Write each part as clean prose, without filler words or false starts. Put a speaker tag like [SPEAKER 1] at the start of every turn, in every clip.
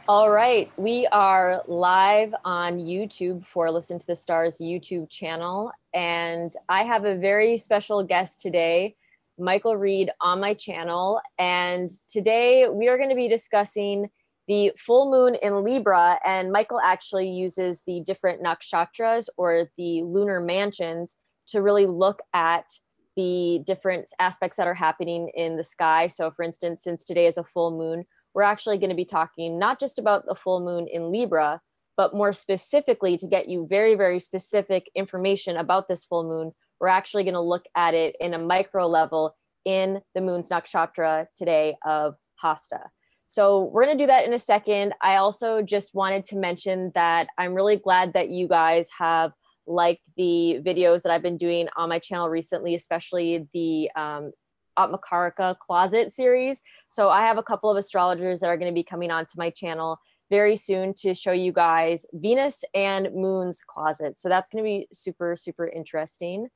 [SPEAKER 1] All right, we are live on YouTube for Listen to the Stars YouTube channel, and I have a very special guest today, Michael Reed, on my channel. And today we are going to be discussing the full moon in Libra, and Michael actually uses the different nakshatras or the lunar mansions to really look at the different aspects that are happening in the sky. So for instance, since today is a full moon, we're actually going to be talking not just about the full moon in Libra, but more specifically to get you very, very specific information about this full moon. We're actually going to look at it in a micro level in the moon's nakshatra today of Hasta. So we're going to do that in a second. I also just wanted to mention that I'm really glad that you guys have liked the videos that I've been doing on my channel recently, especially the Atmakarika Closet series. So I have a couple of astrologers that are going to be coming onto my channel very soon to show you guys Venus and Moon's closet. So that's going to be super, super interesting.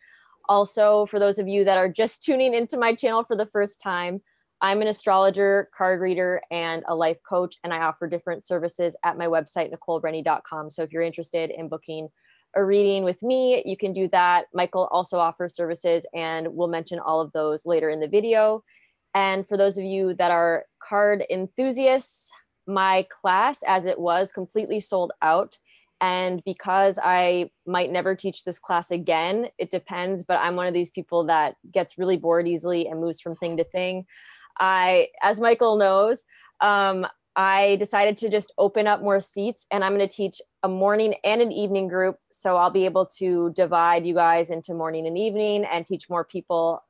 [SPEAKER 1] Also, for those of you that are just tuning into my channel for the first time, I'm an astrologer, card reader, and a life coach, and I offer different services at my website, NicoleBrenny.com. So if you're interested in booking a reading with me, you can do that. Michael also offers services, and we'll mention all of those later in the video. And for those of you that are card enthusiasts, my class, as it was, completely sold out. And because I might never teach this class again, it depends, but I'm one of these people that gets really bored easily and moves from thing to thing. As Michael knows, I decided to just open up more seats, and I'm going to teach a morning and an evening group. So I'll be able to divide you guys into morning and evening and teach more people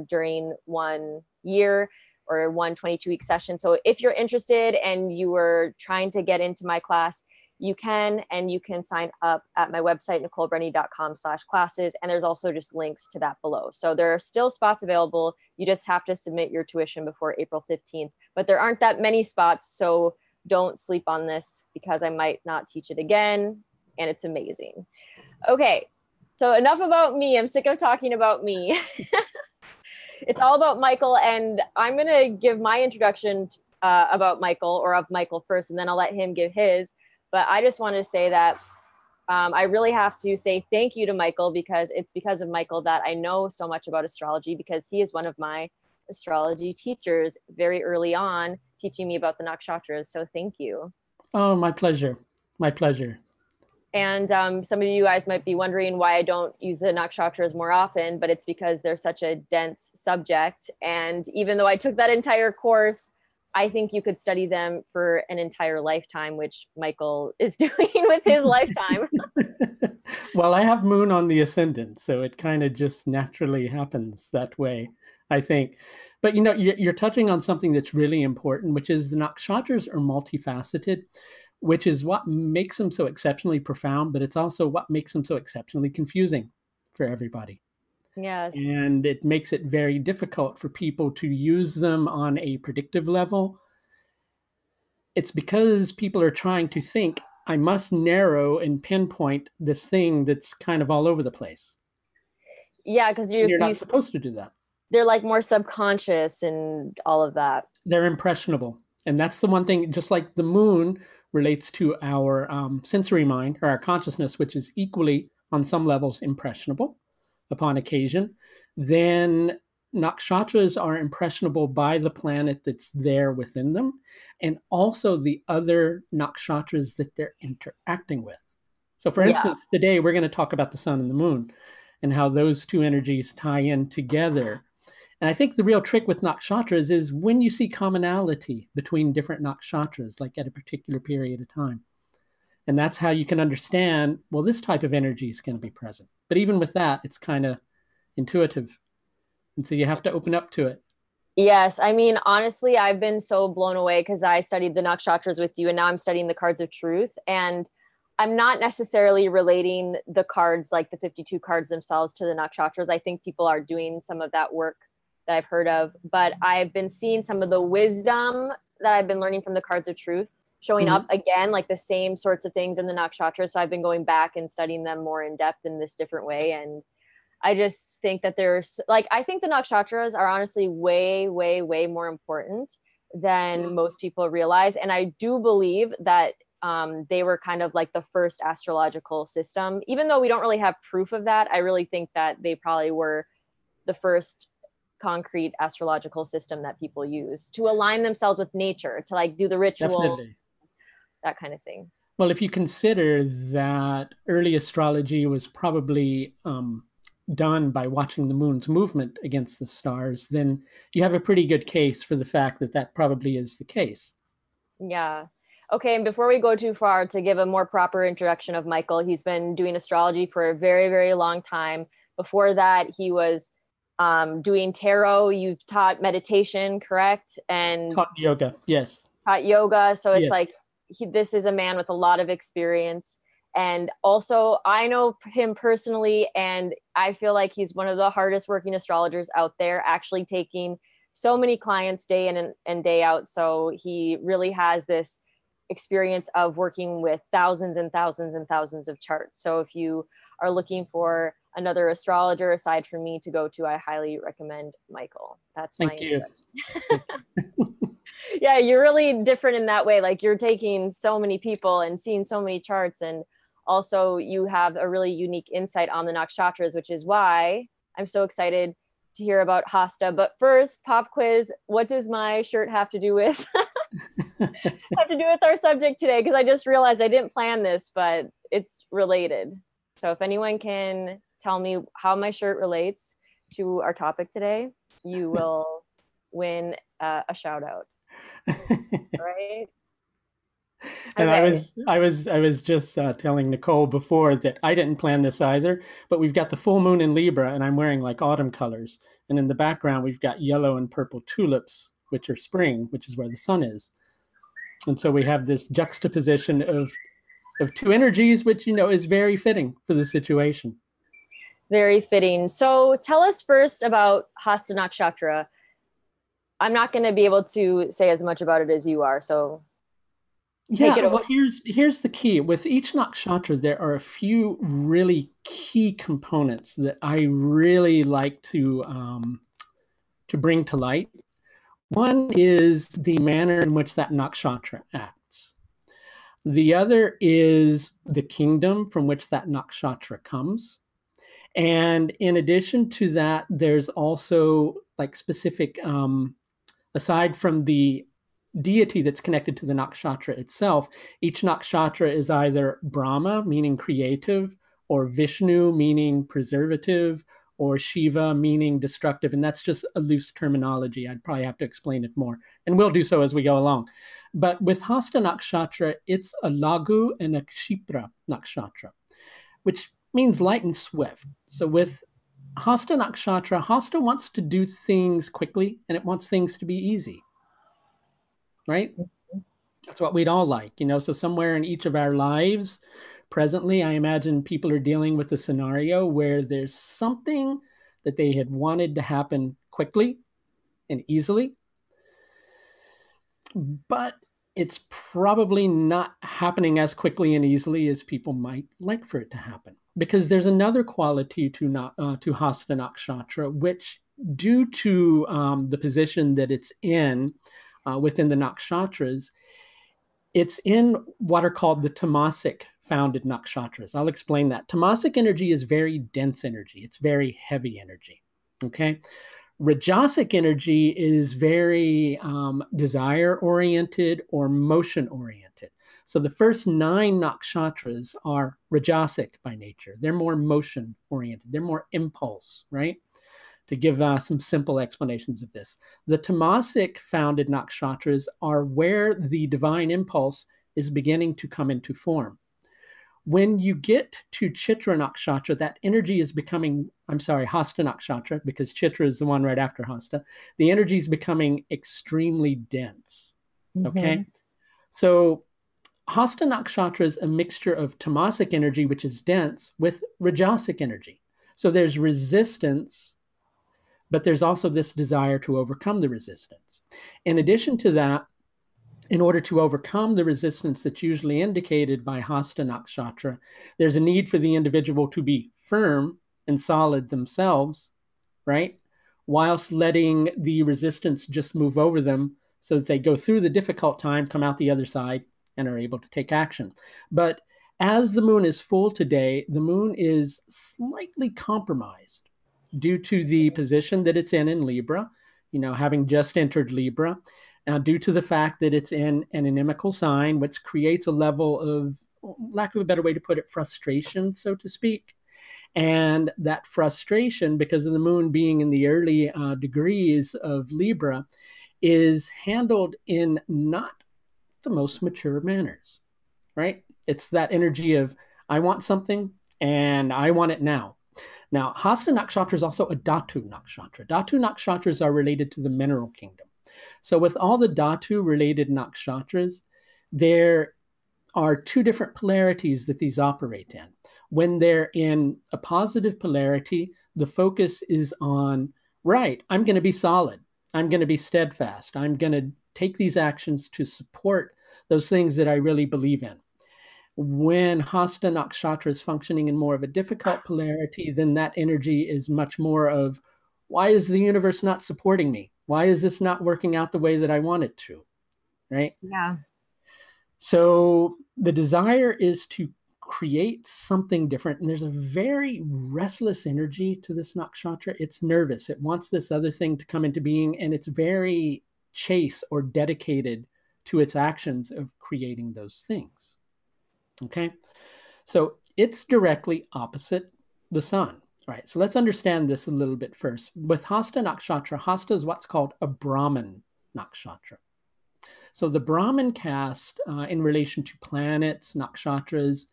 [SPEAKER 1] during 1 year or one 22-week session. So if you're interested and you were trying to get into my class, you can, and you can sign up at my website, NicoleBrenny.com/classes. And there's also just links to that below. So there are still spots available. You just have to submit your tuition before April 15th, but there aren't that many spots. So don't sleep on this because I might not teach it again. And it's amazing. Okay. So enough about me. I'm sick of talking about me. It's all about Michael. And I'm going to give my introduction about Michael, or of Michael first, and then I'll let him give his. But I just want to say that I really have to say thank you to Michael, because it's because of Michael that I know so much about astrology, because he is one of my astrology teachers very early on, teaching me about the nakshatras. So thank you.
[SPEAKER 2] Oh, my pleasure. My pleasure.
[SPEAKER 1] And some of you guys might be wondering why I don't use the nakshatras more often, but it's because they're such a dense subject. And even though I took that entire course, I think you could study them for an entire lifetime, which Michael is doing with his lifetime.
[SPEAKER 2] Well, I have moon on the ascendant, so it kind of just naturally happens that way, I think. But you know, you're touching on something that's really important, which is the nakshatras are multifaceted, which is what makes them so exceptionally profound, but it's also what makes them so exceptionally confusing for everybody.
[SPEAKER 1] Yes.
[SPEAKER 2] And it makes it very difficult for people to use them on a predictive level. It's because people are trying to think, I must narrow and pinpoint this thing that's kind of all over the place.
[SPEAKER 1] Yeah, because
[SPEAKER 2] You're not supposed to do that.
[SPEAKER 1] They're like more subconscious and all of that.
[SPEAKER 2] They're impressionable. And that's the one thing, just like the moon relates to our sensory mind or our consciousness, which is equally on some levels impressionable upon occasion, then nakshatras are impressionable by the planet that's there within them, and also the other nakshatras that they're interacting with. So for instance, today we're going to talk about the sun and the moon and how those two energies tie in together. And I think the real trick with nakshatras is when you see commonality between different nakshatras, like at a particular period of time. And that's how you can understand, well, this type of energy is going to be present. But even with that, it's kind of intuitive. And so you have to open up to it.
[SPEAKER 1] Yes. I mean, honestly, I've been so blown away because I studied the nakshatras with you, and now I'm studying the cards of truth. And I'm not necessarily relating the cards, like the 52 cards themselves, to the nakshatras. I think people are doing some of that work that I've heard of, but I've been seeing some of the wisdom that I've been learning from the cards of truth showing up again, like the same sorts of things in the nakshatras. So I've been going back and studying them more in depth in this different way. And I just think that there's like, I think the nakshatras are honestly way, way, way more important than most people realize. And I do believe that they were kind of like the first astrological system. Even though we don't really have proof of that, I really think that they probably were the first concrete astrological system that people use to align themselves with nature, to like do the rituals,
[SPEAKER 2] Definitely.
[SPEAKER 1] that kind of thing.
[SPEAKER 2] Well, if you consider that early astrology was probably done by watching the moon's movement against the stars, then you have a pretty good case for the fact that that probably is the case.
[SPEAKER 1] Yeah. Okay, and before we go too far, to give a more proper introduction of Michael, he's been doing astrology for a very, very long time. Before that, he was doing tarot. You've taught meditation, correct? And
[SPEAKER 2] Taught yoga, yes.
[SPEAKER 1] taught yoga. So it's
[SPEAKER 2] Yes.
[SPEAKER 1] like this is a man with a lot of experience. And also, I know him personally, and I feel like he's one of the hardest working astrologers out there, actually taking so many clients day in and day out. So he really has this experience of working with thousands and thousands and thousands of charts. So if you are looking for another astrologer aside from me to go to, I highly recommend Michael. That's my
[SPEAKER 2] Thank you.
[SPEAKER 1] Yeah, you're really different in that way. Like you're taking so many people and seeing so many charts, and also you have a really unique insight on the nakshatras, which is why I'm so excited to hear about Hasta. But first, pop quiz, what does my shirt have to do with our subject today? Because I just realized I didn't plan this, but it's related. So if anyone can tell me how my shirt relates to our topic today, you will win a shout out. Right?
[SPEAKER 2] And
[SPEAKER 1] Okay.
[SPEAKER 2] I was just telling Nicole before that I didn't plan this either, but we've got the full moon in Libra, and I'm wearing like autumn colors, and in the background we've got yellow and purple tulips, which are spring, which is where the sun is, and so we have this juxtaposition of two energies, which is very fitting for the situation.
[SPEAKER 1] Very fitting. So tell us first about Hasta Nakshatra. I'm not going to be able to say as much about it as you are, so take it away.
[SPEAKER 2] Well, here's the key. With each nakshatra, there are a few really key components that I really like to bring to light. One is the manner in which that nakshatra acts. The other is the kingdom from which that nakshatra comes. And in addition to that, there's also like specific, aside from the deity that's connected to the nakshatra itself, each nakshatra is either Brahma, meaning creative, or Vishnu, meaning preservative, or Shiva, meaning destructive. And that's just a loose terminology. I'd probably have to explain it more, and we'll do so as we go along. But with Hasta Nakshatra, it's a Lagu and a Kshipra Nakshatra, which means light and swift. So with Hasta Nakshatra, Hasta wants to do things quickly, and it wants things to be easy, right? That's what we'd all like, so somewhere in each of our lives, presently, I imagine people are dealing with a scenario where there's something that they had wanted to happen quickly and easily, but it's probably not happening as quickly and easily as people might like for it to happen. Because there's another quality to Hasta Nakshatra, which, due to the position that it's in within the nakshatras, it's in what are called the tamasic founded nakshatras. I'll explain that. Tamasic energy is very dense energy. It's very heavy energy. Okay. Rajasic energy is very desire-oriented or motion-oriented. So the first 9 nakshatras are Rajasic by nature. They're more motion-oriented. They're more impulse, right? To give some simple explanations of this. The Tamasic founded nakshatras are where the divine impulse is beginning to come into form. When you get to Chitra Nakshatra, that energy is becoming, Hasta Nakshatra, because Chitra is the one right after Hasta. The energy is becoming extremely dense. Okay. Mm-hmm. So Hasta Nakshatra is a mixture of Tamasic energy, which is dense, with Rajasic energy. So there's resistance, but there's also this desire to overcome the resistance. In addition to that, in order to overcome the resistance that's usually indicated by Hasta Nakshatra, there's a need for the individual to be firm and solid themselves, right? Whilst letting the resistance just move over them so that they go through the difficult time, come out the other side, and are able to take action. But as the moon is full today, the moon is slightly compromised due to the position that it's in Libra, having just entered Libra, due to the fact that it's in an inimical sign, which creates a level of, lack of a better way to put it, frustration, so to speak. And that frustration, because of the moon being in the early degrees of Libra, is handled in not the most mature manners, right? It's that energy of, I want something and I want it now. Now, Hasta Nakshatra is also a Dhatu Nakshatra. Dhatu Nakshatras are related to the mineral kingdom. So with all the Dhatu related Nakshatras, there are two different polarities that these operate in. When they're in a positive polarity, the focus is on, right, I'm going to be solid. I'm going to be steadfast. I'm going to take these actions to support those things that I really believe in. When Hasta Nakshatra is functioning in more of a difficult polarity, then that energy is much more of, why is the universe not supporting me? Why is this not working out the way that I want it to? Right?
[SPEAKER 1] Yeah.
[SPEAKER 2] So the desire is to create something different. And there's a very restless energy to this nakshatra. It's nervous. It wants this other thing to come into being. And it's very chase or dedicated to its actions of creating those things. Okay. So it's directly opposite the sun. All right. So let's understand this a little bit first. With Hasta Nakshatra, Hasta is what's called a Brahman Nakshatra. So the Brahman caste, in relation to planets, nakshatras,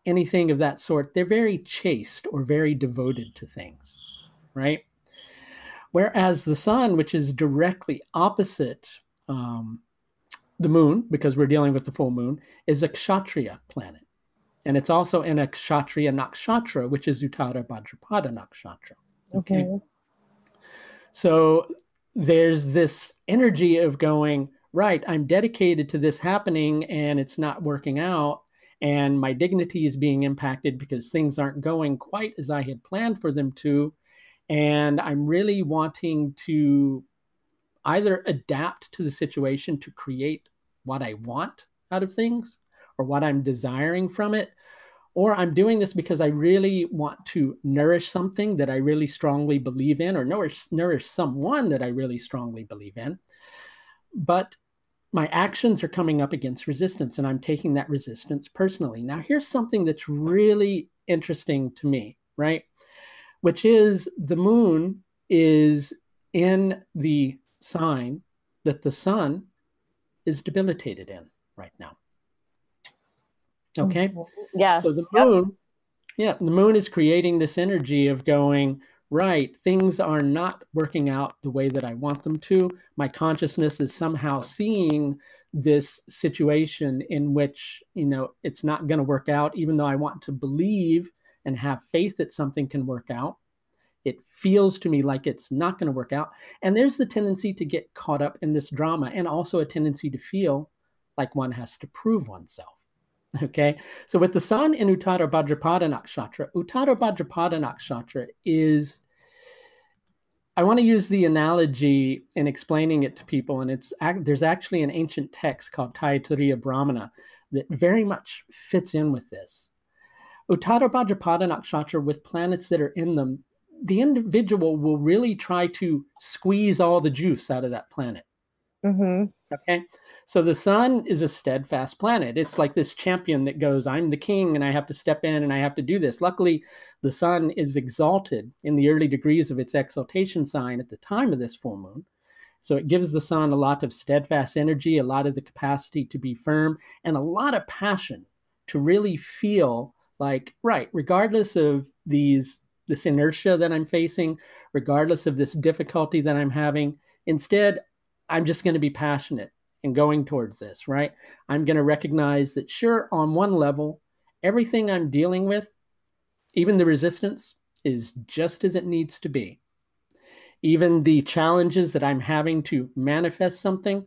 [SPEAKER 2] anything of that sort, they're very chaste or very devoted to things, right? Whereas the sun, which is directly opposite the moon, because we're dealing with the full moon, is a Kshatriya planet. And it's also in a Kshatriya nakshatra, which is Uttara Bhadrapada nakshatra. Okay. So there's this energy of going, right, I'm dedicated to this happening and it's not working out. And my dignity is being impacted because things aren't going quite as I had planned for them to. And I'm really wanting to either adapt to the situation to create what I want out of things or what I'm desiring from it. Or I'm doing this because I really want to nourish something that I really strongly believe in, or nourish someone that I really strongly believe in. But my actions are coming up against resistance, and I'm taking that resistance personally. Now, here's something that's really interesting to me, right? Which is the moon is in the sign that the sun is debilitated in right now. Okay.
[SPEAKER 1] Yes.
[SPEAKER 2] So the moon, the moon is creating this energy of going, right, things are not working out the way that I want them to. My consciousness is somehow seeing this situation in which, it's not going to work out, even though I want to believe and have faith that something can work out. It feels to me like it's not going to work out. And there's the tendency to get caught up in this drama, and also a tendency to feel like one has to prove oneself. Okay, so with the sun in Uttara Bhadrapada Nakshatra is, I want to use the analogy in explaining it to people, and there's actually an ancient text called Taittiriya Brahmana that very much fits in with this. Uttara Bhadrapada Nakshatra, with planets that are in them, the individual will really try to squeeze all the juice out of that planet.
[SPEAKER 1] Mm-hmm.
[SPEAKER 2] Okay, so the sun is a steadfast planet. It's like this champion that goes, I'm the king and I have to step in and I have to do this. Luckily, the sun is exalted in the early degrees of its exaltation sign at the time of this full moon. So it gives the sun a lot of steadfast energy, a lot of the capacity to be firm, and a lot of passion to really feel like, right, regardless of this inertia that I'm facing, regardless of this difficulty that I'm having, instead, I'm just going to be passionate and going towards this, right? I'm going to recognize that, sure, on one level, everything I'm dealing with, even the resistance, is just as it needs to be. Even the challenges that I'm having to manifest something,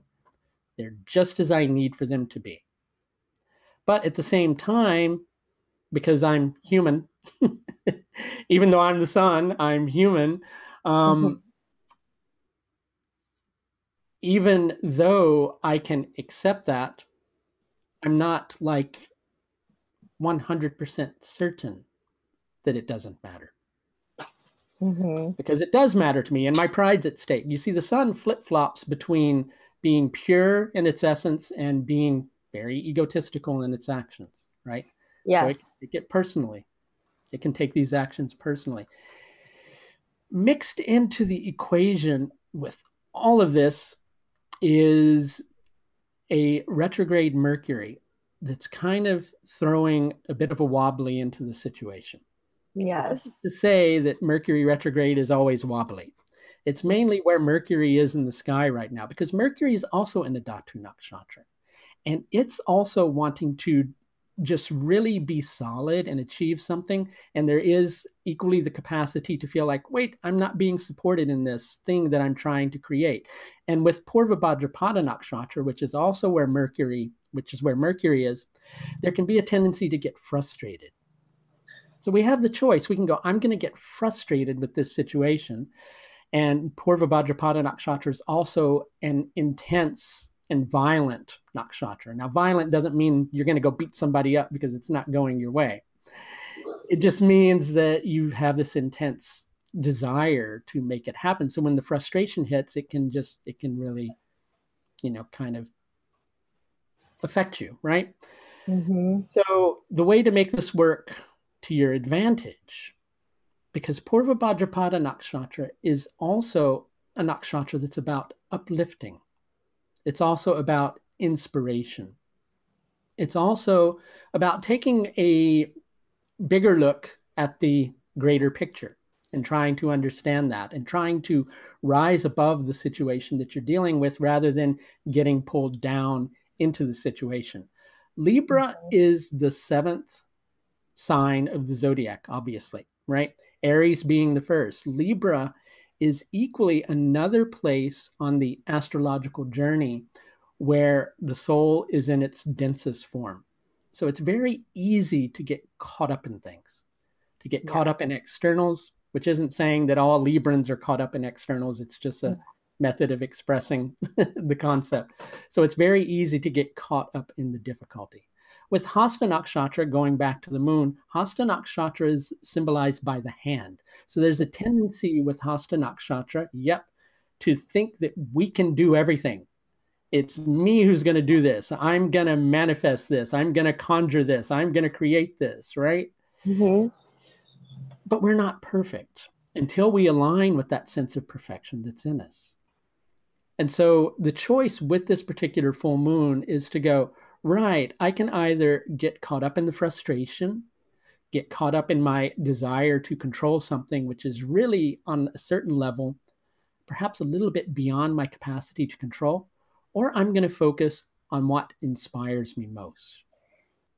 [SPEAKER 2] they're just as I need for them to be. But at the same time, because I'm human, even though I'm the sun, I'm human. even though I can accept that, I'm not like 100% certain that it doesn't matter. Because it does matter to me and my pride's at stake. You see, the sun flip-flops between being pure in its essence and being very egotistical in its actions, right?
[SPEAKER 1] Yes.
[SPEAKER 2] So it can take it personally. It can take these actions personally. Mixed into the equation with all of this is a retrograde Mercury that's kind of throwing a bit of a wobbly into the situation.
[SPEAKER 1] Yes.
[SPEAKER 2] To say that Mercury retrograde is always wobbly. It's mainly where Mercury is in the sky right now, because Mercury is also in the Dhatu nakshatra. And it's also wanting to just really be solid and achieve something. And there is equally the capacity to feel like, wait, I'm not being supported in this thing that I'm trying to create. And with Purva Bhadrapada nakshatra, which is also where Mercury is, there can be a tendency to get frustrated. So we have the choice. We can go, I'm going to get frustrated with this situation. And Purva Bhadrapada nakshatra is also an intense and violent nakshatra. Now, violent doesn't mean you're going to go beat somebody up because it's not going your way. It just means that you have this intense desire to make it happen. So when the frustration hits, it can really, kind of affect you, right? So the way to make this work to your advantage, because Purva Bhadrapada nakshatra is also a nakshatra that's about uplifting. It's also about inspiration. It's also about taking a bigger look at the greater picture and trying to understand that and trying to rise above the situation that you're dealing with rather than getting pulled down into the situation. Libra is the 7th sign of the zodiac, obviously, right? Aries being the first. Libra is equally another place on the astrological journey where the soul is in its densest form. So it's very easy to get caught up in things, to get caught up in externals, which isn't saying that all Librans are caught up in externals. It's just a method of expressing the concept. So it's very easy to get caught up in the difficulty. With Hasta Nakshatra, going back to the moon, Hasta Nakshatra is symbolized by the hand. So there's a tendency with Hasta Nakshatra, to think that we can do everything. It's me who's going to do this. I'm going to manifest this. I'm going to conjure this. I'm going to create this, right? But we're not perfect until we align with that sense of perfection that's in us. And so the choice with this particular full moon is to go, right, I can either get caught up in the frustration, get caught up in my desire to control something, which is really on a certain level, perhaps a little bit beyond my capacity to control, or I'm going to focus on what inspires me most.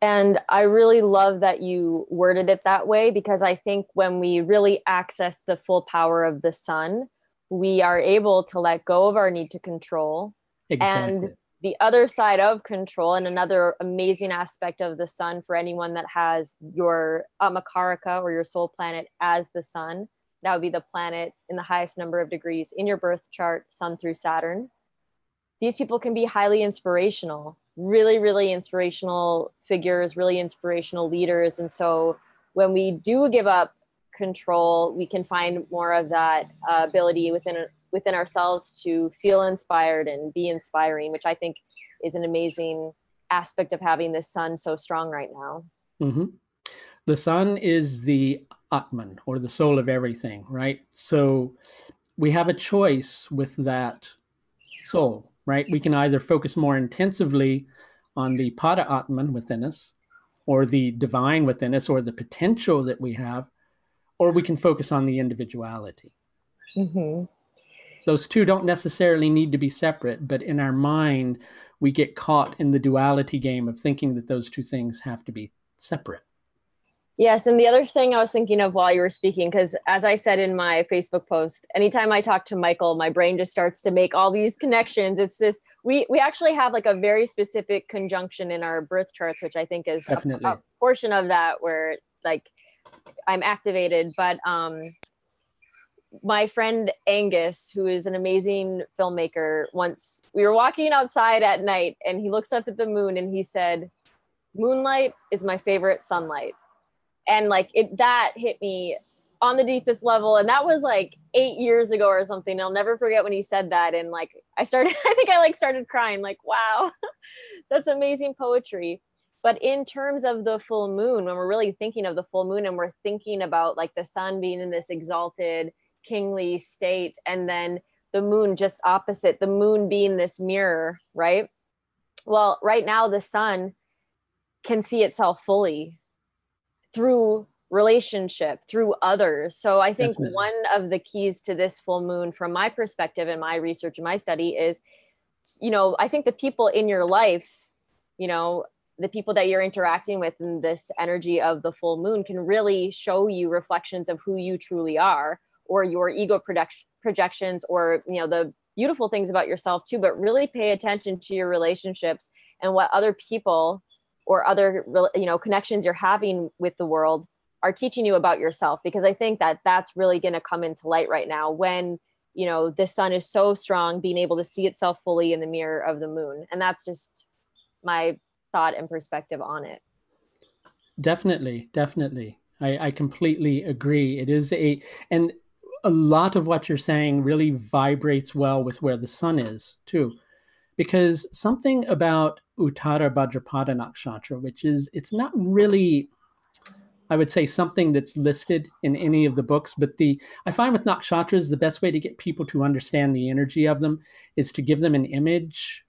[SPEAKER 1] And I really love that you worded it that way, because I think when we really access the full power of the sun, we are able to let go of our need to control.
[SPEAKER 2] Exactly.
[SPEAKER 1] And the other side of control, and another amazing aspect of the sun for anyone that has your Makaraka or your soul planet as the sun, that would be the planet in the highest number of degrees in your birth chart, sun through Saturn. These people can be highly inspirational, really, really inspirational figures, really inspirational leaders. And so when we do give up control, we can find more of that ability within ourselves to feel inspired and be inspiring, which I think is an amazing aspect of having this sun so strong right now.
[SPEAKER 2] The sun is the Atman, or the soul of everything, right? So we have a choice with that soul, right? We can either focus more intensively on the Pada Atman within us, or the divine within us, or the potential that we have, or we can focus on the individuality. Those two don't necessarily need to be separate, but in our mind, we get caught in the duality game of thinking that those two things have to be separate.
[SPEAKER 1] Yes. And the other thing I was thinking of while you were speaking, because as I said in my Facebook post, anytime I talk to Michael, my brain just starts to make all these connections. It's this, we actually have like a very specific conjunction in our birth charts, which I think is a portion of that where like I'm activated. But my friend Angus, who is an amazing filmmaker, once we were walking outside at night and he looks up at the moon and he said, "Moonlight is my favorite sunlight." And like that hit me on the deepest level. And that was like 8 years ago or something. I'll never forget when he said that. And like, I think I like started crying, like, wow, that's amazing poetry. But in terms of the full moon, when we're really thinking of the full moon and we're thinking about like the sun being in this exalted, kingly state, and then the moon just opposite, the moon being this mirror, right? Well, right now the sun can see itself fully through relationship, through others. So I think
[SPEAKER 2] Definitely.
[SPEAKER 1] one of the keys to this full moon, from my perspective and my research and my study, is, I think the people in your life, the people that you're interacting with in this energy of the full moon can really show you reflections of who you truly are, or your ego projections, or, the beautiful things about yourself too. But really pay attention to your relationships and what other people or other, connections you're having with the world are teaching you about yourself. Because I think that that's really going to come into light right now when, the sun is so strong, being able to see itself fully in the mirror of the moon. And that's just my thought and perspective on it.
[SPEAKER 2] Definitely. I completely agree. It is and a lot of what you're saying really vibrates well with where the sun is too. Because something about Uttara Bhadrapada Nakshatra, it's not really, I would say, something that's listed in any of the books, but I find with nakshatras, the best way to get people to understand the energy of them is to give them an image,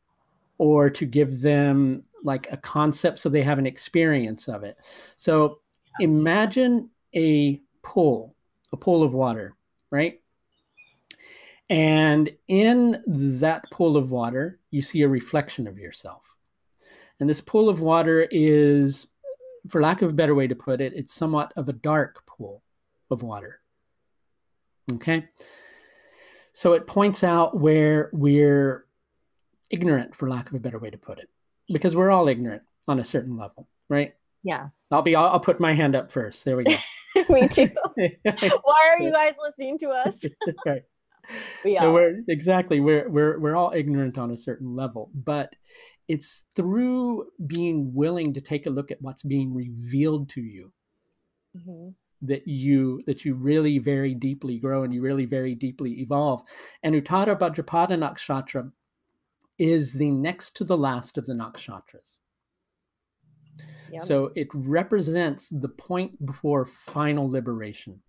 [SPEAKER 2] or to give them like a concept so they have an experience of it. So imagine a pool of water, right? And in that pool of water, you see a reflection of yourself. And this pool of water is, for lack of a better way to put it, it's somewhat of a dark pool of water. Okay? So it points out where we're ignorant, for lack of a better way to put it, because we're all ignorant on a certain level, right?
[SPEAKER 1] Yeah.
[SPEAKER 2] I'll put my hand up first. There we go.
[SPEAKER 1] Me too. Why are you guys listening to us?
[SPEAKER 2] Right. So we're all ignorant on a certain level, but it's through being willing to take a look at what's being revealed to you, mm-hmm. that you really very deeply grow and you really very deeply evolve. And Uttara Bhadrapada Nakshatra is the next to the last of the nakshatras. Yep. So it represents the point before final liberation.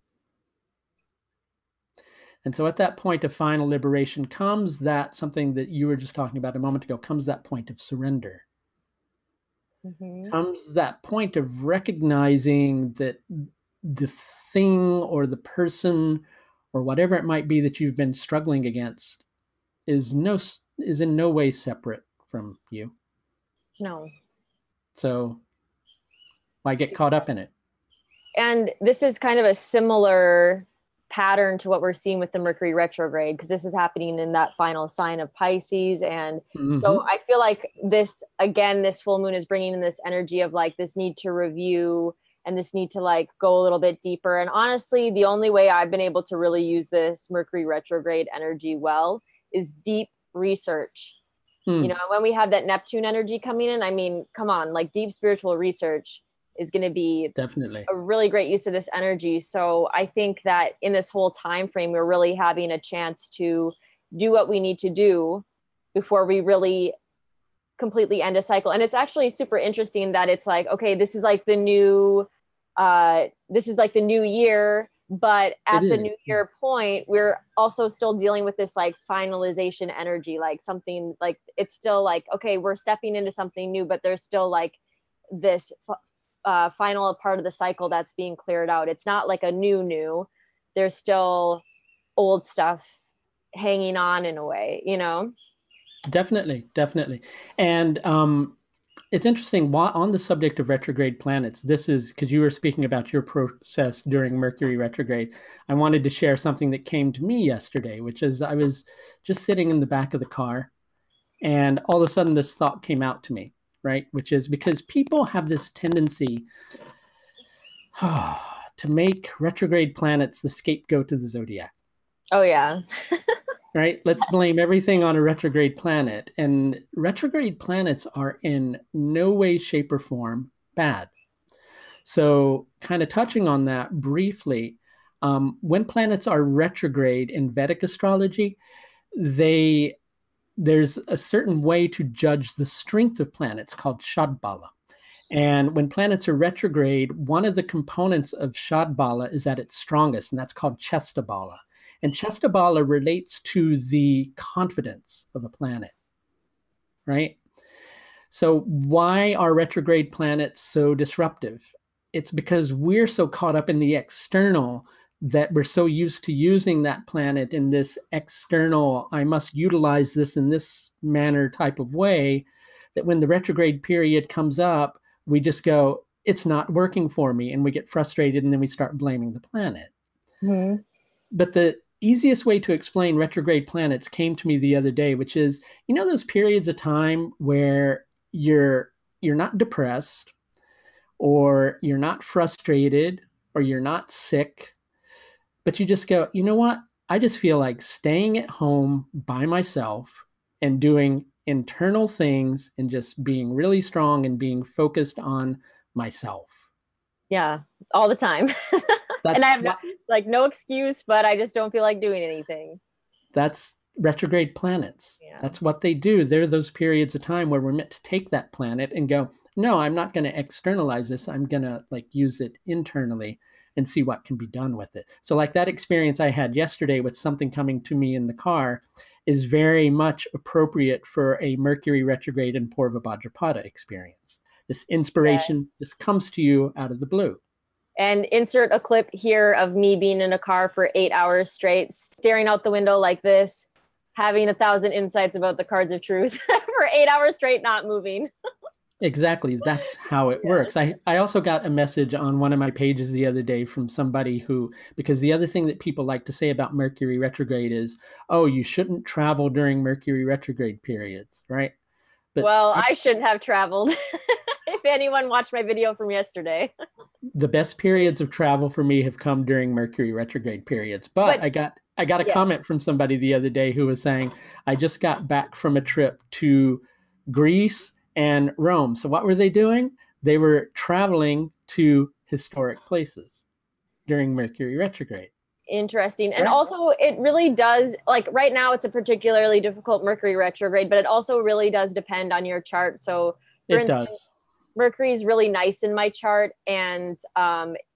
[SPEAKER 2] And so at that point of final liberation comes that, something that you were just talking about a moment ago, comes that point of surrender. Mm-hmm. Comes that point of recognizing that the thing or the person or whatever it might be that you've been struggling against is in no way separate from you.
[SPEAKER 1] No.
[SPEAKER 2] So why get caught up in it? And
[SPEAKER 1] this is kind of a similar pattern to what we're seeing with the Mercury retrograde, because this is happening in that final sign of Pisces. And mm-hmm. So I feel like this full moon is bringing in this energy of like this need to review and this need to like go a little bit deeper. And honestly, the only way I've been able to really use this Mercury retrograde energy well is deep research. When we have that Neptune energy coming in, I mean, come on, like deep spiritual research is going to be
[SPEAKER 2] definitely
[SPEAKER 1] a really great use of this energy. So I think that in this whole time frame, we're really having a chance to do what we need to do before we really completely end a cycle. And it's actually super interesting that it's like, okay, this is like the new year, but at the new year point, we're also still dealing with this like finalization energy, like something like, it's still like, okay, we're stepping into something new, but there's still like this final part of the cycle that's being cleared out. It's not like a new. There's still old stuff hanging on in a way,
[SPEAKER 2] Definitely. And it's interesting, on the subject of retrograde planets, this is because you were speaking about your process during Mercury retrograde. I wanted to share something that came to me yesterday, which is I was just sitting in the back of the car and all of a sudden this thought came out to me. Right? Which is because people have this tendency to make retrograde planets the scapegoat of the zodiac.
[SPEAKER 1] Oh yeah.
[SPEAKER 2] right? Let's blame everything on a retrograde planet. And retrograde planets are in no way, shape, or form bad. So, kind of touching on that briefly, when planets are retrograde in Vedic astrology, they there's a certain way to judge the strength of planets called Shadbala. And when planets are retrograde, one of the components of Shadbala is at its strongest, and that's called Chestabala. And Chestabala relates to the confidence of a planet, right? So, why are retrograde planets so disruptive? It's because we're so caught up in the external that we're so used to using that planet in this external, I must utilize this in this manner type of way, that when the retrograde period comes up, we just go, it's not working for me. And we get frustrated and then we start blaming the planet.
[SPEAKER 1] Mhm.
[SPEAKER 2] But the easiest way to explain retrograde planets came to me the other day, which is, you know, those periods of time where you're not depressed or you're not frustrated or you're not sick, but you just go, you know what? I just feel like staying at home by myself and doing internal things and just being really strong and being focused on myself.
[SPEAKER 1] Yeah, all the time. And I
[SPEAKER 2] That's
[SPEAKER 1] have no,
[SPEAKER 2] what
[SPEAKER 1] like no excuse, but I just don't feel like doing anything.
[SPEAKER 2] that's retrograde planets.
[SPEAKER 1] Yeah.
[SPEAKER 2] That's what they do. They're those periods of time where we're meant to take that planet and go, no, I'm not going to externalize this. I'm going to like use it internally and see what can be done with it. So like that experience I had yesterday with something coming to me in the car is very much appropriate for a Mercury retrograde and Purva Bhadrapada experience. This inspiration
[SPEAKER 1] Yes.
[SPEAKER 2] just comes to you out of the blue.
[SPEAKER 1] And insert a clip here of me being in a car for 8 hours straight, staring out the window like this, having 1,000 insights about the cards of truth for 8 hours straight, not moving.
[SPEAKER 2] Exactly. That's how it
[SPEAKER 1] Yes.
[SPEAKER 2] works. I also got a message on one of my pages the other day from somebody who, because the other thing that people like to say about Mercury retrograde is, oh, you shouldn't travel during Mercury retrograde periods, right? But
[SPEAKER 1] Well, I shouldn't have traveled. If anyone watched my video from yesterday.
[SPEAKER 2] the best periods of travel for me have come during Mercury retrograde periods. But
[SPEAKER 1] But
[SPEAKER 2] I got a
[SPEAKER 1] yes.
[SPEAKER 2] comment from somebody the other day who was saying, I just got back from a trip to Greece and Rome. So what were they doing? They were traveling to historic places during Mercury retrograde.
[SPEAKER 1] Interesting. And
[SPEAKER 2] Right?
[SPEAKER 1] also, it really does, like right now, it's a particularly difficult Mercury retrograde, but it also really does depend on your chart. So, for
[SPEAKER 2] It
[SPEAKER 1] instance,
[SPEAKER 2] does.
[SPEAKER 1] Mercury is really nice in my chart, and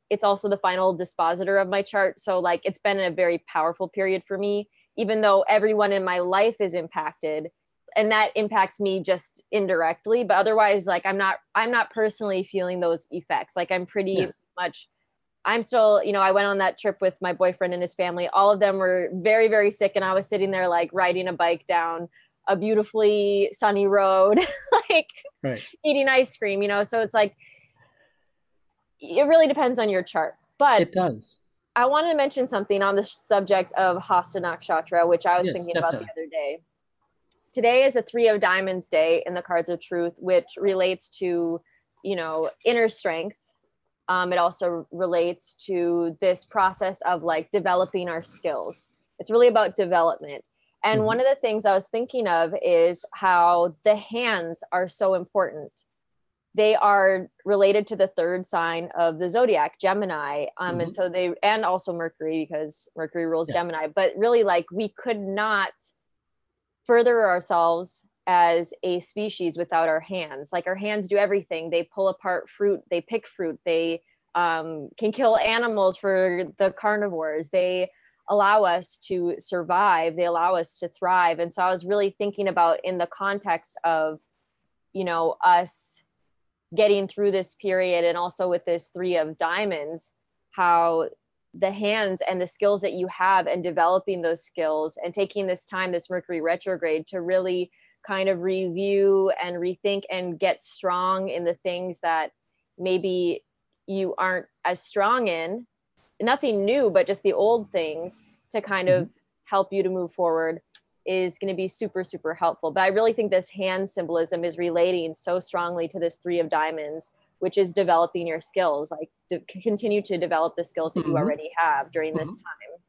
[SPEAKER 1] it's also the final dispositor of my chart. So, like, it's been a very powerful period for me, even though everyone in my life is impacted, and that impacts me just indirectly. But otherwise, like, I'm not personally feeling those effects. Like, I'm pretty
[SPEAKER 2] Yeah.
[SPEAKER 1] much I'm still, I went on that trip with my boyfriend and his family. All of them were very, very sick. And I was sitting there, like, riding a bike down a beautifully sunny road, like
[SPEAKER 2] Right.
[SPEAKER 1] eating ice cream, So it's like, it really depends on your chart. But
[SPEAKER 2] It does.
[SPEAKER 1] I wanted to mention something on the subject of Hasta Nakshatra, which I was
[SPEAKER 2] Yes,
[SPEAKER 1] thinking about the
[SPEAKER 2] definitely.
[SPEAKER 1] other day. Today is a Three of Diamonds day in the Cards of Truth, which relates to, inner strength. It also relates to this process of like developing our skills. It's really about development. And
[SPEAKER 2] Mm-hmm.
[SPEAKER 1] one of the things I was thinking of is how the hands are so important. They are related to the third sign of the zodiac, Gemini.
[SPEAKER 2] Mm-hmm.
[SPEAKER 1] And also Mercury, because Mercury rules
[SPEAKER 2] Yeah.
[SPEAKER 1] Gemini. But really, like, we could not further ourselves as a species without our hands. Like, our hands do everything. They pull apart fruit, they pick fruit, they can kill animals for the carnivores. They allow us to survive, they allow us to thrive. And so I was really thinking about, in the context of, us getting through this period, and also with this Three of Diamonds, how the hands and the skills that you have, and developing those skills, and taking this time, this Mercury retrograde, to really kind of review and rethink and get strong in the things that maybe you aren't as strong in. Nothing new, but just the old things, to kind
[SPEAKER 2] Mm-hmm.
[SPEAKER 1] of help you to move forward, is going to be super, super helpful. But I really think this hand symbolism is relating so strongly to this Three of Diamonds, which is developing your skills, like to continue to develop the skills that you
[SPEAKER 2] Mm-hmm.
[SPEAKER 1] already have during
[SPEAKER 2] Mm-hmm.
[SPEAKER 1] this time.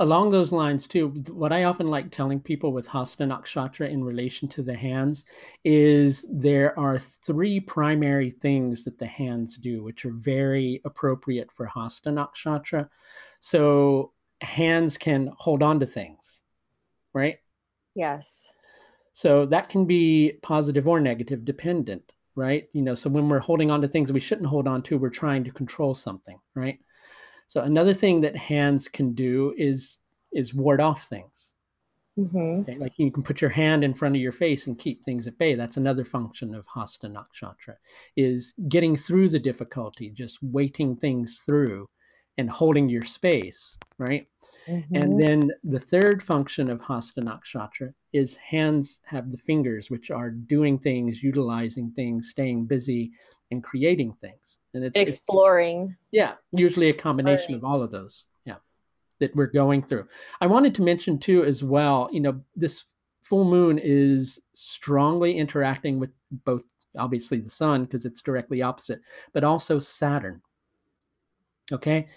[SPEAKER 2] Along those lines too, what I often like telling people with Hasta Nakshatra in relation to the hands is there are three primary things that the hands do, which are very appropriate for Hasta Nakshatra. So hands can hold on to things, right?
[SPEAKER 1] Yes.
[SPEAKER 2] So that can be positive or negative dependent, right? So when we're holding on to things we shouldn't hold on to, we're trying to control something, right? So another thing that hands can do is ward off things.
[SPEAKER 1] Mm-hmm.
[SPEAKER 2] Okay? Like you can put your hand in front of your face and keep things at bay. That's another function of Hasta Nakshatra, is getting through the difficulty, just waiting things through and holding your space, right? And
[SPEAKER 1] Mm-hmm.
[SPEAKER 2] then the third function of Hasta Nakshatra is hands have the fingers, which are doing things, utilizing things, staying busy, and creating things. And it's
[SPEAKER 1] Exploring.
[SPEAKER 2] yeah, usually a combination of all of those. Yeah, that we're going through. I wanted to mention too, as well, this full moon is strongly interacting with both, obviously, the sun, because it's directly opposite, but also Saturn. Okay.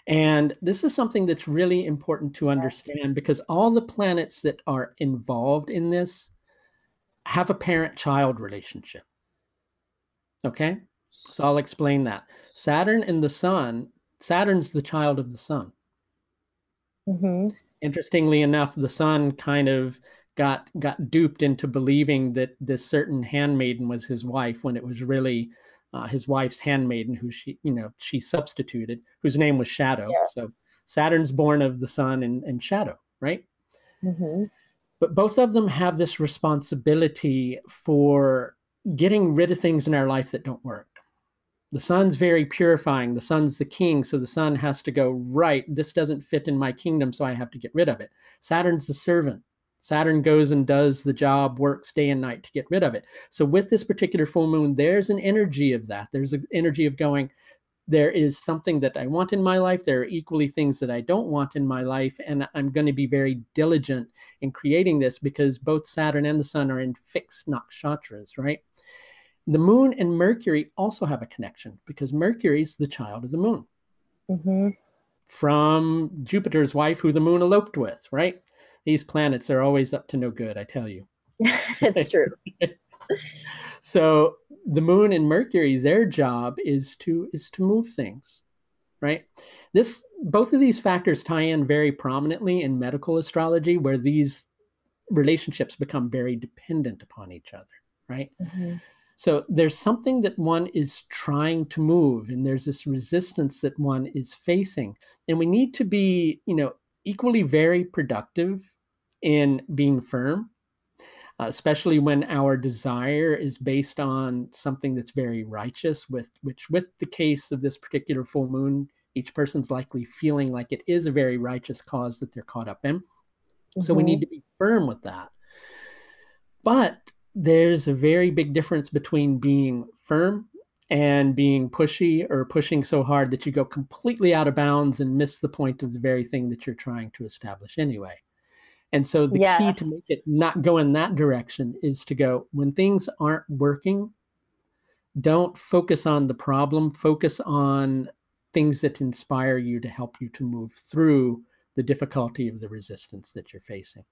[SPEAKER 2] And this is something that's really important to
[SPEAKER 1] Yes.
[SPEAKER 2] understand because all the planets that are involved in this have a parent child relationship. Okay. So I'll explain that. Saturn and the sun, Saturn's the child of the sun.
[SPEAKER 1] Mm-hmm.
[SPEAKER 2] Interestingly enough, the sun kind of got duped into believing that this certain handmaiden was his wife when it was really his wife's handmaiden, who she substituted, whose name was Shadow.
[SPEAKER 1] Yeah.
[SPEAKER 2] So Saturn's born of the sun and Shadow, right?
[SPEAKER 1] Mm-hmm.
[SPEAKER 2] But both of them have this responsibility for getting rid of things in our life that don't work. The sun's very purifying. The sun's the king. So the sun has to go, right, this doesn't fit in my kingdom, so I have to get rid of it. Saturn's the servant. Saturn goes and does the job, works day and night to get rid of it. So with this particular full moon, there's an energy of that. There's an energy of going, there is something that I want in my life. There are equally things that I don't want in my life. And I'm going to be very diligent in creating this because both Saturn and the sun are in fixed nakshatras, right? The moon and Mercury also have a connection because Mercury is the child of the moon
[SPEAKER 1] Mm-hmm.
[SPEAKER 2] from Jupiter's wife, who the moon eloped with, right? These planets are always up to no good, I tell you.
[SPEAKER 1] It's true.
[SPEAKER 2] So the moon and Mercury, their job is to move things, right? Both of these factors tie in very prominently in medical astrology, where these relationships become very dependent upon each other, right?
[SPEAKER 1] Mm-hmm.
[SPEAKER 2] So there's something that one is trying to move, and there's this resistance that one is facing. And we need to be, equally very productive in being firm, especially when our desire is based on something that's very righteous, with the case of this particular full moon, each person's likely feeling like it is a very righteous cause that they're caught up in. Mm-hmm. So we need to be firm with that. But there's a very big difference between being firm and being pushy, or pushing so hard that you go completely out of bounds and miss the point of the very thing that you're trying to establish anyway. And so the key to make it not go in that direction is to go, when things aren't working, don't focus on the problem, focus on things that inspire you to help you to move through the difficulty of the resistance that you're facing.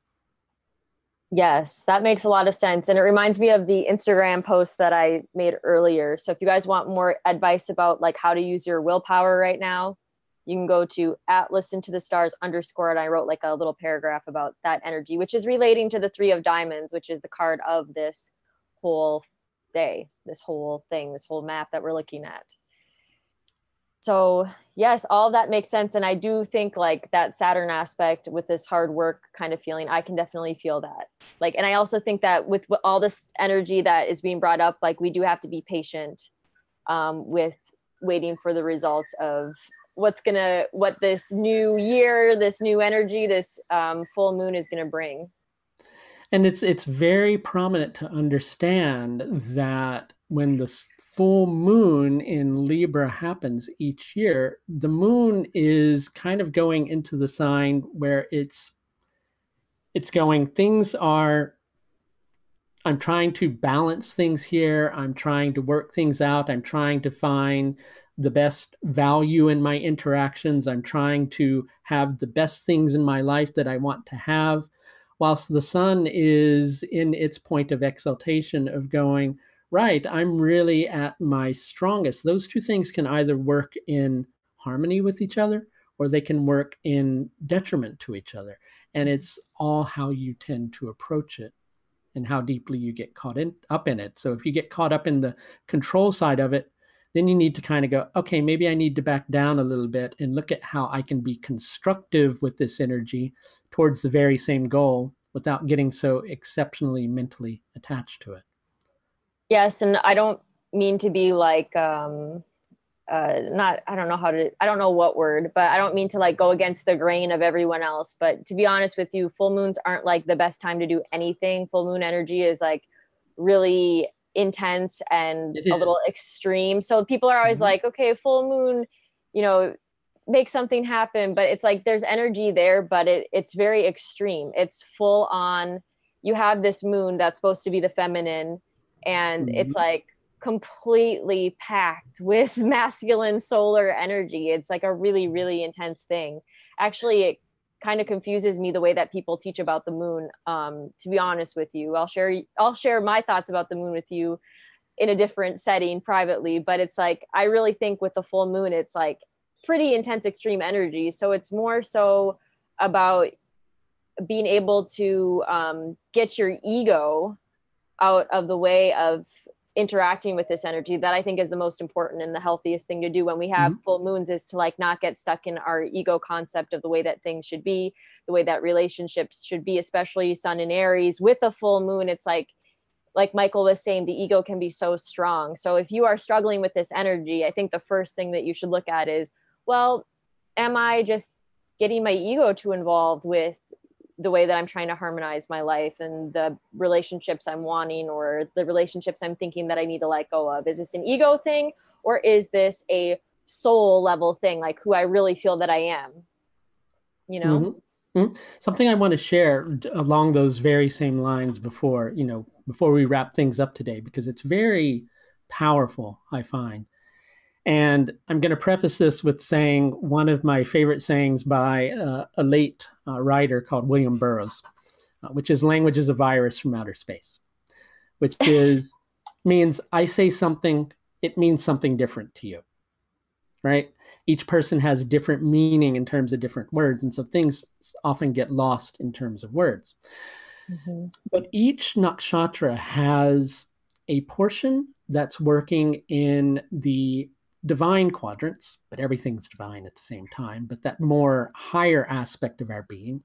[SPEAKER 1] Yes, that makes a lot of sense. And it reminds me of the Instagram post that I made earlier. So if you guys want more advice about like how to use your willpower right now, you can go to @listentothestars_. And I wrote like a little paragraph about that energy, which is relating to the 3 of diamonds, which is the card of this whole day, this whole thing, this whole map that we're looking at. So yes, all of that makes sense. And I do think like that Saturn aspect with this hard work kind of feeling, I can definitely feel that. Like, and I also think that with all this energy that is being brought up, like we do have to be patient with waiting for the results of what this new year, this new energy, this full moon is going to bring.
[SPEAKER 2] And it's very prominent to understand that when the full moon in Libra happens each year, the moon is kind of going into the sign where it's going, things are I'm trying to balance things here. I'm trying to work things out. I'm trying to find the best value in my interactions. I'm trying to have the best things in my life that I want to have. Whilst the sun is in its point of exaltation of going, right, I'm really at my strongest. Those two things can either work in harmony with each other or they can work in detriment to each other. And it's all how you tend to approach it and how deeply you get up in it. So if you get caught up in the control side of it, then you need to kind of go, okay, maybe I need to back down a little bit and look at how I can be constructive with this energy towards the very same goal without getting so exceptionally mentally attached to it.
[SPEAKER 1] Yes, and I don't mean to be like not, I don't know how to, I don't know what word, but I don't mean to like go against the grain of everyone else. But to be honest with you, full moons aren't like the best time to do anything. Full moon energy is like really intense and a little extreme. So people are always like, okay, full moon, you know, make something happen. But it's like there's energy there, but it's very extreme. It's full on. You have this moon that's supposed to be the feminine, and it's like completely packed with masculine solar energy. It's like a really, really intense thing. Actually, it kind of confuses me the way that people teach about the moon. To be honest with you, I'll share my thoughts about the moon with you in a different setting privately. But it's like I really think with the full moon, it's like pretty intense, extreme energy. So it's more so about being able to get your ego out of the way of interacting with this energy. That I think is the most important and the healthiest thing to do when we have full moons, is to like not get stuck in our ego concept of the way that things should be, the way that relationships should be, especially sun in Aries. With a full moon, it's like Michael was saying, the ego can be so strong. So if you are struggling with this energy, I think the first thing that you should look at is, well, am I just getting my ego too involved with the way that I'm trying to harmonize my life and the relationships I'm wanting, or the relationships I'm thinking that I need to let go of? Is this an ego thing, or is this a soul level thing, like who I really feel that I am? You know?
[SPEAKER 2] Something I want to share along those very same lines before we wrap things up today, because it's very powerful, I find. And I'm going to preface this with saying one of my favorite sayings by a late writer called William Burroughs, which is "Language is a virus from outer space," which means I say something, it means something different to you, right? Each person has different meaning in terms of different words. And so things often get lost in terms of words. But each nakshatra has a portion that's working in the divine quadrants, but everything's divine at the same time, but that more higher aspect of our being,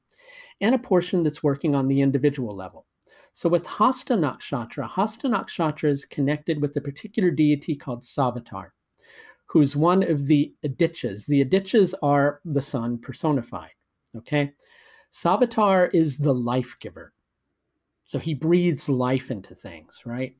[SPEAKER 2] and a portion that's working on the individual level. So with Hasta Nakshatra is connected with a particular deity called Savitar, who's one of the adityas. The adityas are the sun personified, okay? Savitar is the life giver. So he breathes life into things, right?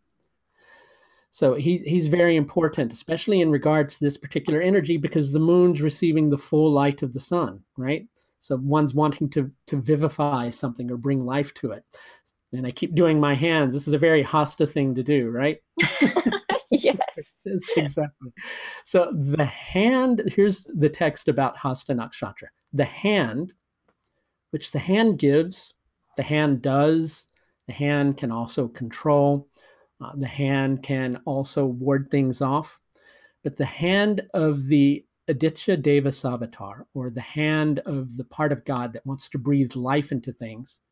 [SPEAKER 2] So he's very important, especially in regards to this particular energy, because the moon's receiving the full light of the sun, right? So one's wanting to vivify something or bring life to it. And I keep doing my hands. This is a very Hasta thing to do, right?
[SPEAKER 1] Yes.
[SPEAKER 2] Exactly. So the hand, here's the text about Hasta Nakshatra. The hand, which the hand gives, the hand does, the hand can also control. The hand can also ward things off. But the hand of the Aditya Deva Savitar, or the hand of the part of God that wants to breathe life into things,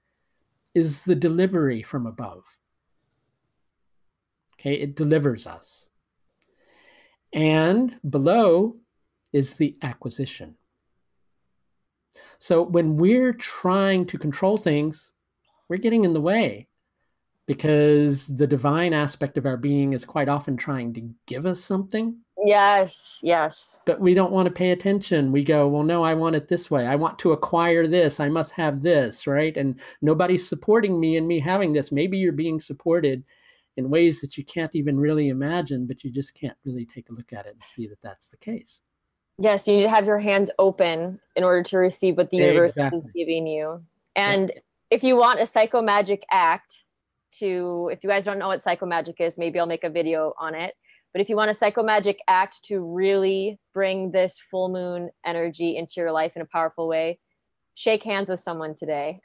[SPEAKER 2] is the delivery from above. Okay, it delivers us. And below is the acquisition. So when we're trying to control things, we're getting in the way, because the divine aspect of our being is quite often trying to give us something.
[SPEAKER 1] Yes, yes.
[SPEAKER 2] But we don't want to pay attention. We go, well, no, I want it this way. I want to acquire this. I must have this, right? And nobody's supporting me in me having this. Maybe you're being supported in ways that you can't even really imagine, but you just can't really take a look at it and see that that's the case.
[SPEAKER 1] Yes, you need to have your hands open in order to receive what the universe is giving you. And if you want a psychomagic act, to, if you guys don't know what psychomagic is, maybe I'll make a video on it. But if you want a psychomagic act to really bring this full moon energy into your life in a powerful way, shake hands with someone today.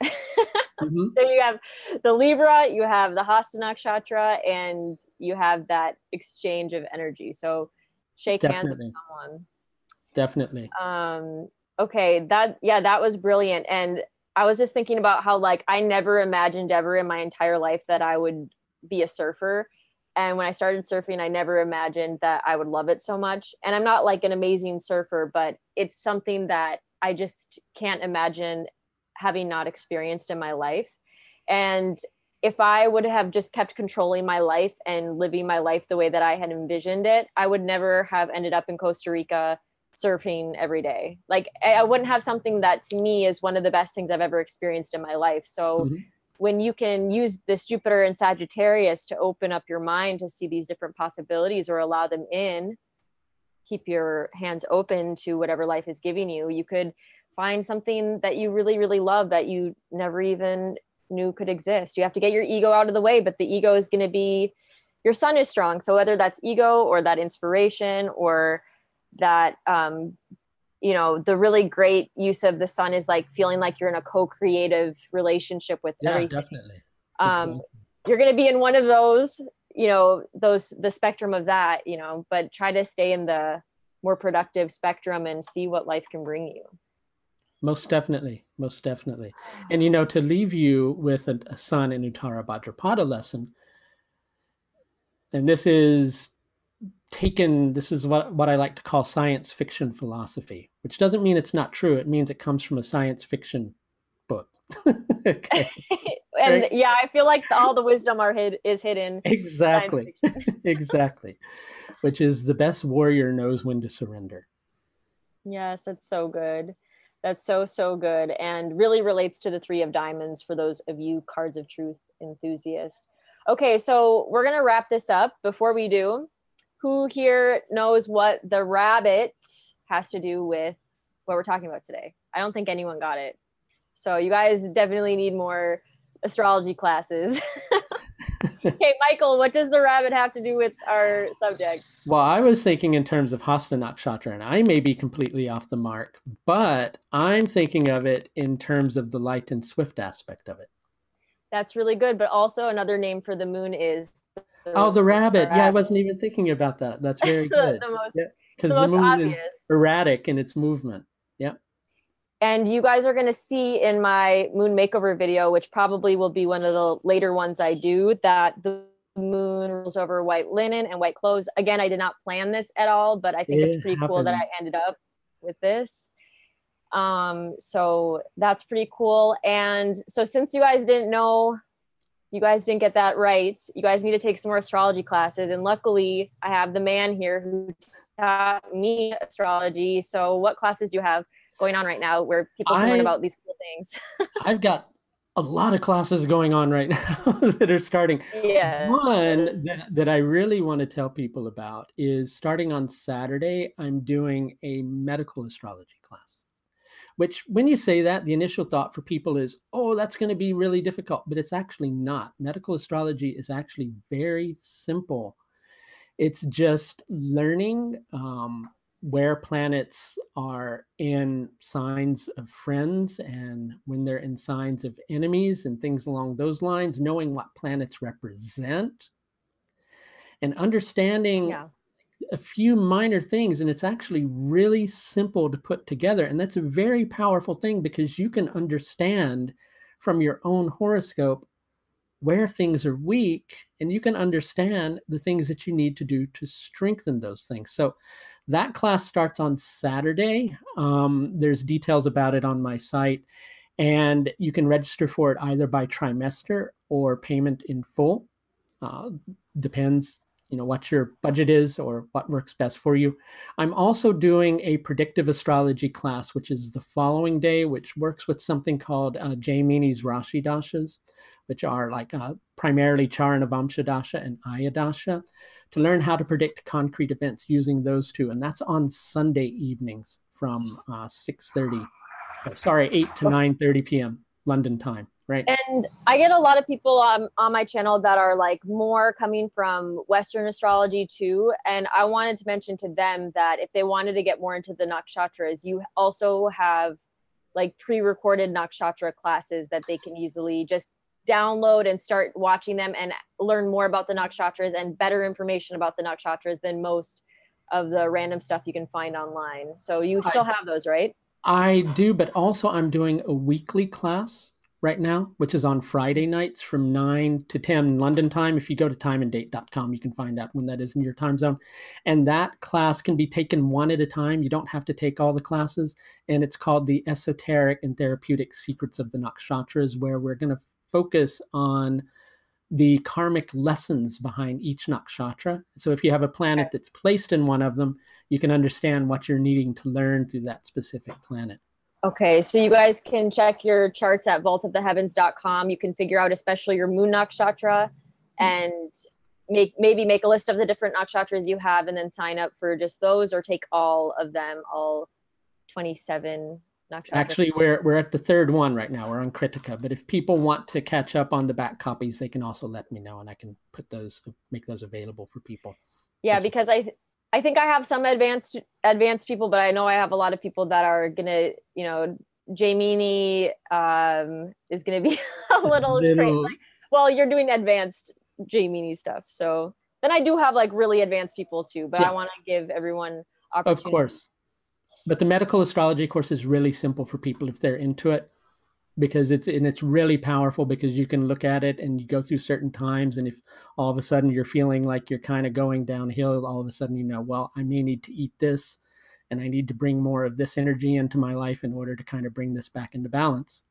[SPEAKER 2] Mm-hmm.
[SPEAKER 1] So you have the Libra, you have the Hasta Nakshatra, and you have that exchange of energy. So shake hands with someone.
[SPEAKER 2] Definitely.
[SPEAKER 1] Okay, that was brilliant. And I was just thinking about how, like, I never imagined ever in my entire life that I would be a surfer. And when I started surfing, I never imagined that I would love it so much. And I'm not like an amazing surfer, but it's something that I just can't imagine having not experienced in my life. And if I would have just kept controlling my life and living my life the way that I had envisioned it, I would never have ended up in Costa Rica surfing every day. Like, I wouldn't have something that to me is one of the best things I've ever experienced in my life. So
[SPEAKER 2] Mm-hmm.
[SPEAKER 1] when you can use this Jupiter and Sagittarius to open up your mind to see these different possibilities or allow them in, keep your hands open to whatever life is giving you, you could find something that you really, really love that you never even knew could exist. You have to get your ego out of the way, but the ego is going to be, your sun is strong. So whether that's ego or that inspiration or that, the really great use of the sun is like feeling like you're in a co-creative relationship with everything.
[SPEAKER 2] Definitely.
[SPEAKER 1] Exactly. You're going to be in one of those, the spectrum of that, but try to stay in the more productive spectrum and see what life can bring you.
[SPEAKER 2] Most definitely. And, to leave you with a sun in Uttara Bhadrapada lesson, and this is what I like to call science fiction philosophy, which doesn't mean it's not true. It means it comes from a science fiction book. Okay.
[SPEAKER 1] And
[SPEAKER 2] right?
[SPEAKER 1] Yeah, I feel like all the wisdom is hidden.
[SPEAKER 2] Exactly. Exactly. Which is, the best warrior knows when to surrender.
[SPEAKER 1] Yes, that's so good. That's so, so good. And really relates to the Three of Diamonds for those of you Cards of Truth enthusiasts. Okay, so we're going to wrap this up. Before we do, who here knows what the rabbit has to do with what we're talking about today? I don't think anyone got it. So you guys definitely need more astrology classes. Okay, Michael, what does the rabbit have to do with our subject?
[SPEAKER 2] Well, I was thinking in terms of Hasta Nakshatra, and I may be completely off the mark, but I'm thinking of it in terms of the light and swift aspect of it.
[SPEAKER 1] That's really good. But also another name for the moon is
[SPEAKER 2] the rabbit. Yeah, I wasn't even thinking about that. That's very good. Because the moon obvious. Is erratic in its movement. Yeah.
[SPEAKER 1] And you guys are going to see in my moon makeover video, which probably will be one of the later ones I do, that the moon rules over white linen and white clothes. Again, I did not plan this at all, but I think it's pretty cool that I ended up with this. So that's pretty cool. And so since you guys didn't know, you guys didn't get that right, you guys need to take some more astrology classes. And luckily I have the man here who taught me astrology. So what classes do you have going on right now where people can learn about these cool things?
[SPEAKER 2] I've got a lot of classes going on right now that are starting.
[SPEAKER 1] Yeah.
[SPEAKER 2] One that I really want to tell people about is, starting on Saturday, I'm doing a medical astrology class. Which, when you say that, the initial thought for people is, oh, that's going to be really difficult. But it's actually not. Medical astrology is actually very simple. It's just learning where planets are in signs of friends and when they're in signs of enemies and things along those lines, knowing what planets represent and understanding a few minor things. And it's actually really simple to put together. And that's a very powerful thing, because you can understand from your own horoscope where things are weak, and you can understand the things that you need to do to strengthen those things. So that class starts on Saturday. There's details about it on my site, and you can register for it either by trimester or payment in full. Depends, what your budget is or what works best for you. I'm also doing a predictive astrology class, which is the following day, which works with something called Jaimini's Rashi dashas, which are like primarily Charanavamsha dasha and Aya dasha, to learn how to predict concrete events using those two. And that's on Sunday evenings from 8 to 9:30 p.m. London time. Right.
[SPEAKER 1] And I get a lot of people on my channel that are like more coming from Western astrology too. And I wanted to mention to them that if they wanted to get more into the nakshatras, you also have like pre-recorded nakshatra classes that they can easily just download and start watching them and learn more about the nakshatras and better information about the nakshatras than most of the random stuff you can find online. So you still have those, right?
[SPEAKER 2] I do, but also I'm doing a weekly class right now, which is on Friday nights from 9 to 10 London time. If you go to timeanddate.com, you can find out when that is in your time zone. And that class can be taken one at a time. You don't have to take all the classes. And it's called the Esoteric and Therapeutic Secrets of the Nakshatras, where we're going to focus on the karmic lessons behind each nakshatra. So if you have a planet that's placed in one of them, you can understand what you're needing to learn through that specific planet.
[SPEAKER 1] Okay, so you guys can check your charts at vaultoftheheavens.com. You can figure out especially your moon nakshatra and maybe make a list of the different nakshatras you have and then sign up for just those or take all of them, all 27 nakshatras.
[SPEAKER 2] Actually, we're at the third one right now. We're on Kritika, but if people want to catch up on the back copies, they can also let me know and I can make those available for people.
[SPEAKER 1] Yeah, because I think I have some advanced people, but I know I have a lot of people that are gonna, you know, Jamini is gonna be a little crazy. Like, well, you're doing advanced Jamini stuff, so then I do have like really advanced people too. But I want to give everyone opportunity.
[SPEAKER 2] Of course, but the medical astrology course is really simple for people if they're into it, because it's really powerful because you can look at it and you go through certain times, and if all of a sudden you're feeling like you're kind of going downhill, all of a sudden, you know, well, I may need to eat this and I need to bring more of this energy into my life in order to kind of bring this back into balance.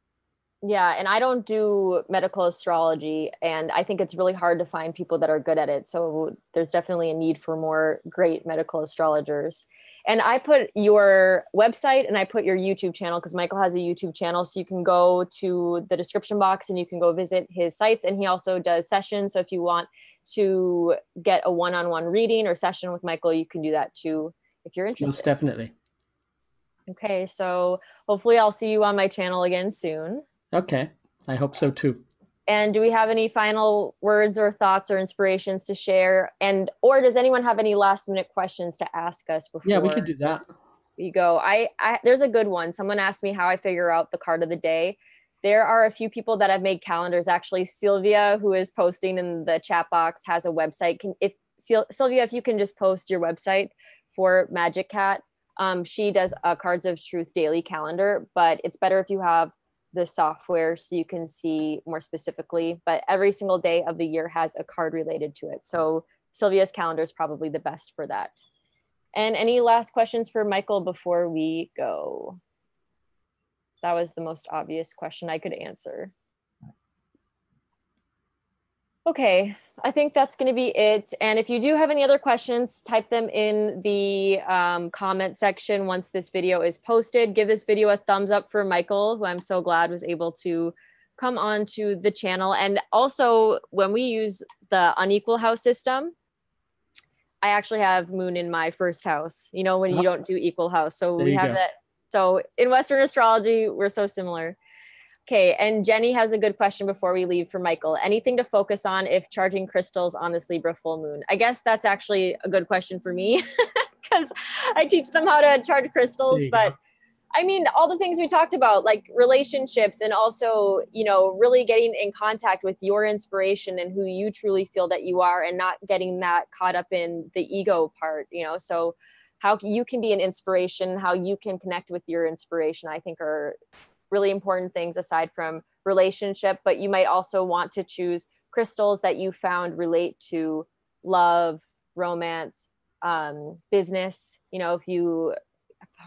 [SPEAKER 1] Yeah, and I don't do medical astrology, and I think it's really hard to find people that are good at it. So there's definitely a need for more great medical astrologers. And I put your website and I put your YouTube channel because Michael has a YouTube channel. So you can go to the description box and you can go visit his sites. And he also does sessions. So if you want to get a one-on-one reading or session with Michael, you can do that too if you're interested.
[SPEAKER 2] Most definitely.
[SPEAKER 1] Okay, so hopefully I'll see you on my channel again soon.
[SPEAKER 2] Okay, I hope so too.
[SPEAKER 1] And do we have any final words or thoughts or inspirations to share? And or does anyone have any last minute questions to ask us before?
[SPEAKER 2] Yeah, we could do that.
[SPEAKER 1] You go. I there's a good one. Someone asked me how I figure out the card of the day. There are a few people that have made calendars. Actually, Sylvia, who is posting in the chat box, has a website. Sylvia, if you can just post your website for Magic Cat, she does a Cards of Truth daily calendar. But it's better if you have the software so you can see more specifically, but every single day of the year has a card related to it. So Sylvia's calendar is probably the best for that. And any last questions for Michael before we go? That was the most obvious question I could answer. Okay, I think that's going to be it. And if you do have any other questions, type them in the comment section once this video is posted. Give this video a thumbs up for Michael, who I'm so glad was able to come on to the channel. And also, when we use the unequal house system, I actually have moon in my first house, you know, when you don't do equal house. So we have that. So in Western astrology, we're so similar. Okay, and Jenny has a good question before we leave for Michael. Anything to focus on if charging crystals on this Libra full moon? I guess that's actually a good question for me because I teach them how to charge crystals. But I mean, all the things we talked about, like relationships and also, you know, really getting in contact with your inspiration and who you truly feel that you are and not getting that caught up in the ego part, you know. So how you can be an inspiration, how you can connect with your inspiration, I think are really important things aside from relationship. But you might also want to choose crystals that you found relate to love, romance, business. You know, if you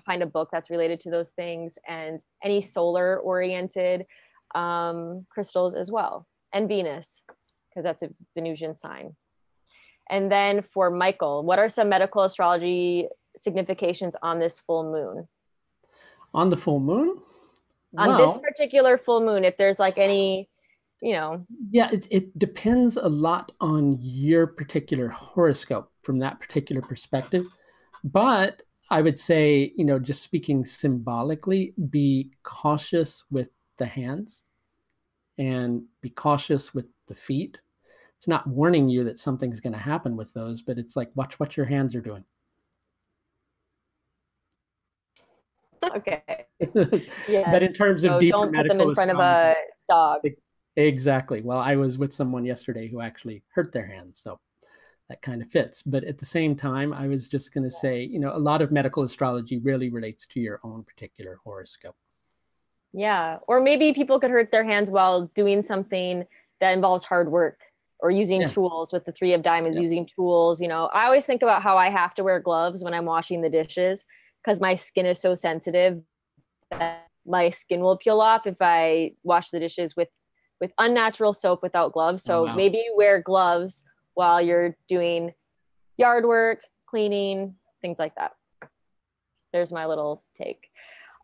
[SPEAKER 1] find a book that's related to those things, and any solar oriented crystals as well, and Venus, because that's a Venusian sign. And then for Michael, what are some medical astrology significations on this full moon?
[SPEAKER 2] On the full moon?
[SPEAKER 1] On this particular full moon, if there's like any, you know.
[SPEAKER 2] Yeah, it depends a lot on your particular horoscope from that particular perspective. But I would say, you know, just speaking symbolically, be cautious with the hands and be cautious with the feet. It's not warning you that something's going to happen with those, but it's like, watch what your hands are doing.
[SPEAKER 1] Okay.
[SPEAKER 2] But in
[SPEAKER 1] Yes.
[SPEAKER 2] terms of
[SPEAKER 1] So
[SPEAKER 2] deeper
[SPEAKER 1] don't put them
[SPEAKER 2] medical
[SPEAKER 1] in front of
[SPEAKER 2] astrology,
[SPEAKER 1] a dog.
[SPEAKER 2] exactly. Well, I was with someone yesterday who actually hurt their hands, so that kind of fits. But at the same time, I was just going to say, you know, a lot of medical astrology really relates to your own particular horoscope.
[SPEAKER 1] Yeah. Or maybe people could hurt their hands while doing something that involves hard work or using
[SPEAKER 2] Yeah.
[SPEAKER 1] tools with the three of diamonds,
[SPEAKER 2] Yep.
[SPEAKER 1] using tools. You know, I always think about how I have to wear gloves when I'm washing the dishes because my skin is so sensitive that my skin will peel off if I wash the dishes with unnatural soap without gloves.
[SPEAKER 2] Oh,
[SPEAKER 1] So
[SPEAKER 2] wow.
[SPEAKER 1] maybe wear gloves while you're doing yard work, cleaning, things like that. There's my little take.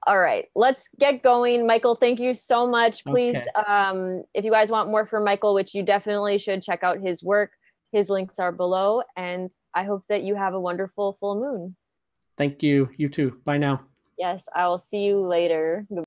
[SPEAKER 1] All right, let's get going. Michael, thank you so much. Please,
[SPEAKER 2] Okay.
[SPEAKER 1] if you guys want more from Michael, which you definitely should, check out his work. His links are below. And I hope that you have a wonderful full moon.
[SPEAKER 2] Thank you. You too. Bye now.
[SPEAKER 1] Yes, I will see you later.